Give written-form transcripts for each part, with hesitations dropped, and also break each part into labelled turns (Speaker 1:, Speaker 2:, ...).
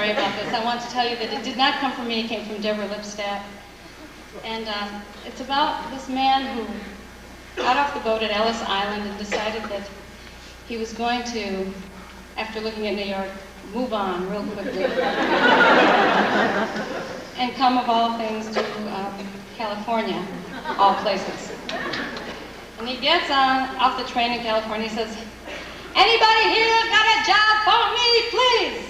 Speaker 1: story about this. I want to tell you that it did not come from me. It came from Deborah Lipstadt. And it's about this man who got off the boat at Ellis Island and decided that he was going to, after looking at New York, move on real quickly and come, of all things, to California, all places. And he gets off the train in California. He says, "Anybody here got a job for me, please?"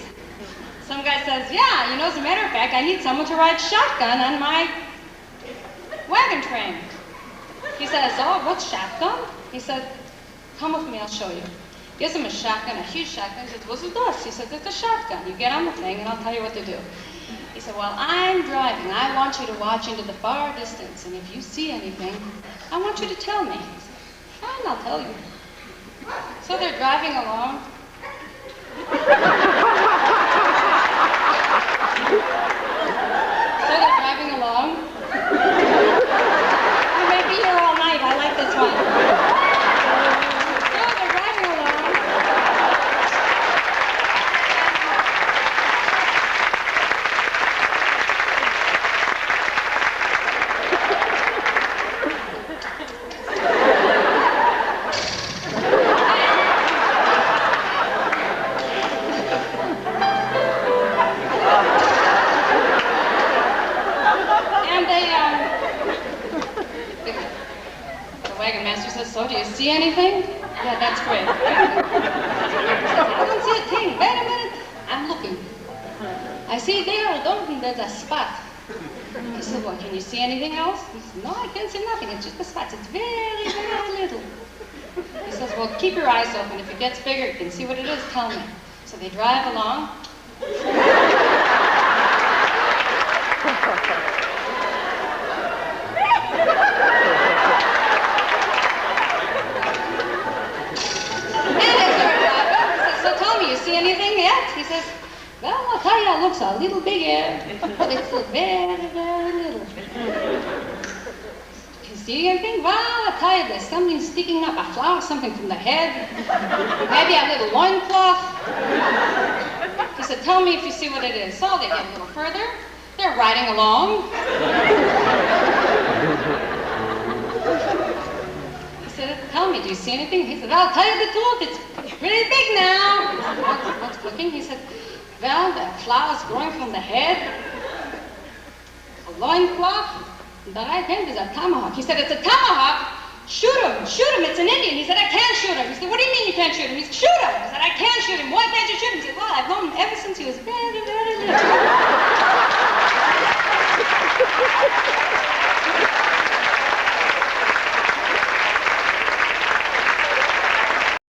Speaker 1: Some guy says, "Yeah, you know, as a matter of fact, I need someone to ride shotgun on my wagon train." He says, "Oh, what's shotgun?" He said, "Come with me, I'll show you." Gives him a shotgun, a huge shotgun. He says, "What's it does?" He says, "It's a shotgun. You get on the thing and I'll tell you what to do." He said, "Well, I'm driving. I want you to watch into the far distance, and if you see anything, I want you to tell me." He said, "Fine, I'll tell you." So they're driving along. You may be here all night. I like this one. So they're driving along. "So, do you see anything?" "Yeah, that's great." He says, "I don't see a thing. Wait a minute. I'm looking. I see there, I don't think there's a spot." He said, "Well, can you see anything else?" He said, "No, I can't see nothing. It's just the spots. It's very, very little." He says, "Well, keep your eyes open. If it gets bigger, you can see what it is, tell me." So they drive along. "You see anything yet?" He says, "Well, I'll tell you, it looks a little bigger, but it's still very, very little." "Can you see anything?" "Well, I'll tell you, there's something sticking up, a flower, something from the head, maybe a little loincloth." He said, "Tell me if you see what it is." So they get a little further. They're riding along. He said, "Tell me, do you see anything?" He said, "I'll tell you the truth, it's pretty big now." What's looking? He said, "Well, the flower's growing from the head, a loincloth, in the right hand is a tomahawk." He said, "It's a tomahawk? Shoot him, shoot him, it's an Indian." He said, "I can't shoot him." He said, "What do you mean you can't shoot him?" He said, "Shoot him." He said, "I can't shoot him. Why can't you shoot him?" He said, "Well, I've known him ever since he was very, very little."